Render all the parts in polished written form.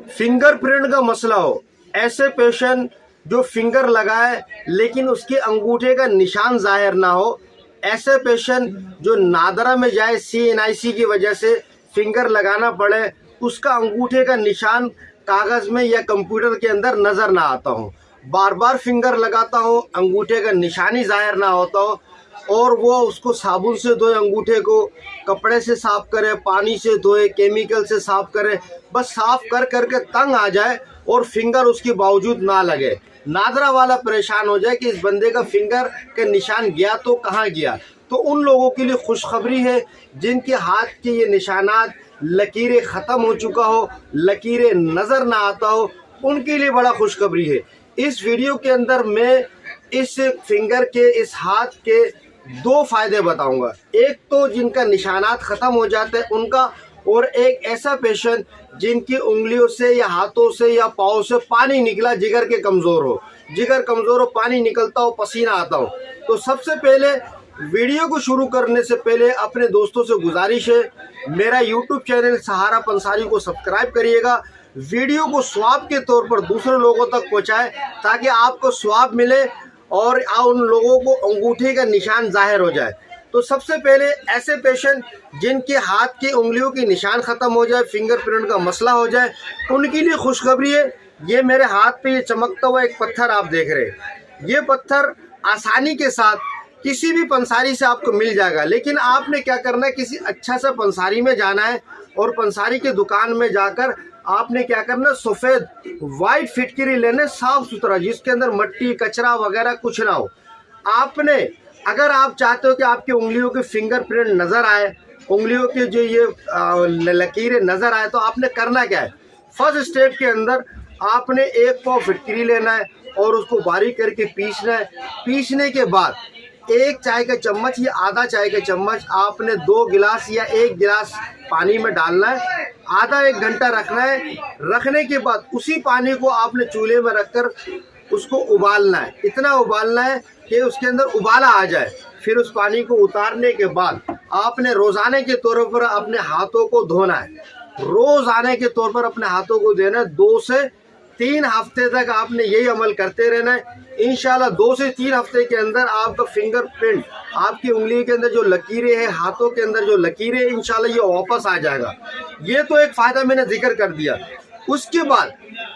Finger print का मसला हो, ऐसे पेशेंट जो फिंगर लगाए लेकिन उसके अंगूठे का निशान जाहिर ना हो, ऐसे पेशेंट जो नादरा में जाए CNIC की वजह से फिंगर लगाना पड़े, उसका अंगूठे का निशान कागज़ में या कंप्यूटर के अंदर नज़र ना आता हो, बार बार फिंगर लगाता हो, अंगूठे का निशान ही जाहिर ना होता हो, और वो उसको साबुन से धोए, अंगूठे को कपड़े से साफ करे, पानी से धोए, केमिकल से साफ करे, बस साफ कर करके तंग आ जाए और फिंगर उसके बावजूद ना लगे। नादरा वाला परेशान हो जाए कि इस बंदे का फिंगर का निशान गया तो कहाँ गया। तो उन लोगों के लिए खुशखबरी है जिनके हाथ के ये निशानात, लकीरें ख़त्म हो चुका हो, लकीरें नज़र ना आता हो, उनके लिए बड़ा खुशखबरी है। इस वीडियो के अंदर मैं इस फिंगर के, इस हाथ के दो फायदे बताऊंगा। एक तो जिनका निशानात ख़त्म हो जाते हैं उनका, और एक ऐसा पेशेंट जिनकी उंगलियों से या हाथों से या पाँव से पानी निकला, जिगर के कमज़ोर हो, जिगर कमज़ोर हो, पानी निकलता हो, पसीना आता हो। तो सबसे पहले वीडियो को शुरू करने से पहले अपने दोस्तों से गुजारिश है, मेरा यूट्यूब चैनल सहारा पंसारी को सब्सक्राइब करिएगा, वीडियो को स्वाब के तौर पर दूसरे लोगों तक पहुँचाएँ ताकि आपको स्वाब मिले और उन लोगों को अंगूठे का निशान जाहिर हो जाए। तो सबसे पहले ऐसे पेशेंट जिनके हाथ की उंगलियों की निशान ख़त्म हो जाए, फिंगर प्रिंट का मसला हो जाए, उनके लिए खुशखबरी है। ये मेरे हाथ पे ये चमकता हुआ एक पत्थर आप देख रहे हैं, ये पत्थर आसानी के साथ किसी भी पंसारी से आपको मिल जाएगा। लेकिन आपने क्या करना है, किसी अच्छा सा पंसारी में जाना है और पंसारी की दुकान में जाकर आपने क्या करना, सफ़ेद वाइट फिटकरी लेने, साफ़ सुथरा, जिसके अंदर मट्टी कचरा वगैरह कुछ ना हो। आपने, अगर आप चाहते हो कि आपकी उंगलियों के फिंगर प्रिंट नज़र आए, उंगलियों के जो ये लकीरें नज़र आए, तो आपने करना क्या है, फर्स्ट स्टेप के अंदर आपने एक पाव फिटकरी लेना है और उसको बारीक करके पीसना है। पीसने के बाद एक चाय का चम्मच या आधा चाय का चम्मच आपने 2 गिलास या 1 गिलास पानी में डालना है, आधा 1 घंटा रखना है। रखने के बाद उसी पानी को आपने चूल्हे में रखकर उसको उबालना है, इतना उबालना है कि उसके अंदर उबाला आ जाए। फिर उस पानी को उतारने के बाद आपने रोज़ाने के तौर पर अपने हाथों को धोना है, रोज़ाने के तौर पर अपने हाथों को देना है। 2 से 3 हफ्ते तक आपने यही अमल करते रहना है। इंशाल्लाह 2 से 3 हफ्ते के अंदर आपका फिंगर प्रिंट, आपकी उंगली के अंदर जो लकीरें हैं, हाथों के अंदर जो लकीरें, इंशाल्लाह ये वापस आ जाएगा। ये तो एक फ़ायदा मैंने जिक्र कर दिया। उसके बाद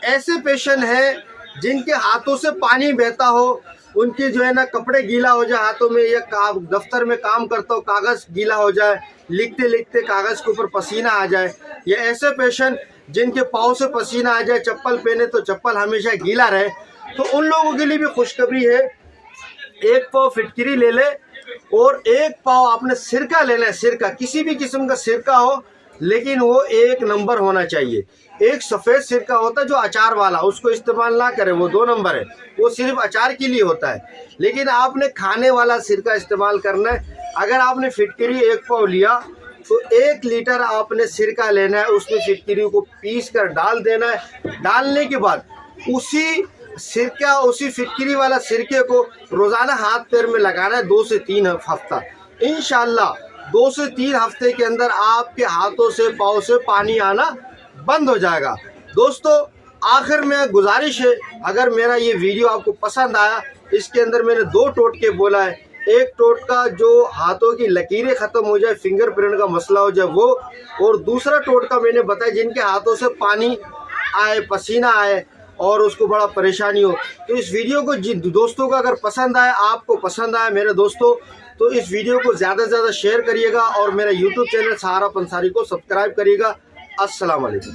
ऐसे पेशेंट हैं जिनके हाथों से पानी बहता हो, उनके जो है ना कपड़े गीला हो जाए हाथों में, या दफ्तर में काम करता हो कागज़ गीला हो जाए, लिखते लिखते कागज़ के ऊपर पसीना आ जाए, या ऐसे पेशेंट जिनके पाँव से पसीना आ जाए, चप्पल पहने तो चप्पल हमेशा गीला रहे, तो उन लोगों के लिए भी खुशखबरी है। 1 पाव फिटकरी ले ले और 1 पाव आपने सिरका लेना है, सिरका, किसी भी किस्म का सिरका हो, लेकिन वो 1 नंबर होना चाहिए। एक सफ़ेद सिरका होता है जो अचार वाला, उसको इस्तेमाल ना करें, वो 2 नंबर है, वो सिर्फ अचार के लिए होता है। लेकिन आपने खाने वाला सिरका इस्तेमाल करना है। अगर आपने फिटकरी 1 पाव लिया तो 1 लीटर आपने सिरका लेना है, उसमें फिटकरी को पीस कर डाल देना है। डालने के बाद उसी सिरका, उसी फिटकरी वाला सिरके को रोज़ाना हाथ पैर में लगाना है 2 से 3 हफ्ता। इंशाल्लाह 2 से 3 हफ्ते के अंदर आपके हाथों से, पाँव से पानी आना बंद हो जाएगा। दोस्तों, आखिर में गुजारिश है, अगर मेरा ये वीडियो आपको पसंद आया, इसके अंदर मैंने 2 टोटके बोला है। एक टोटका जो हाथों की लकीरें ख़त्म हो जाए, फिंगर प्रिंट का मसला हो जाए वो, और दूसरा टोटका मैंने बताया जिनके हाथों से पानी आए, पसीना आए और उसको बड़ा परेशानी हो। तो इस वीडियो को जिन दोस्तों को अगर पसंद आए, आपको पसंद आए मेरे दोस्तों, तो इस वीडियो को ज़्यादा से ज़्यादा शेयर करिएगा और मेरा यूट्यूब चैनल सहारा पंसारी को सब्सक्राइब करिएगा। अस्सलाम वालेकुम।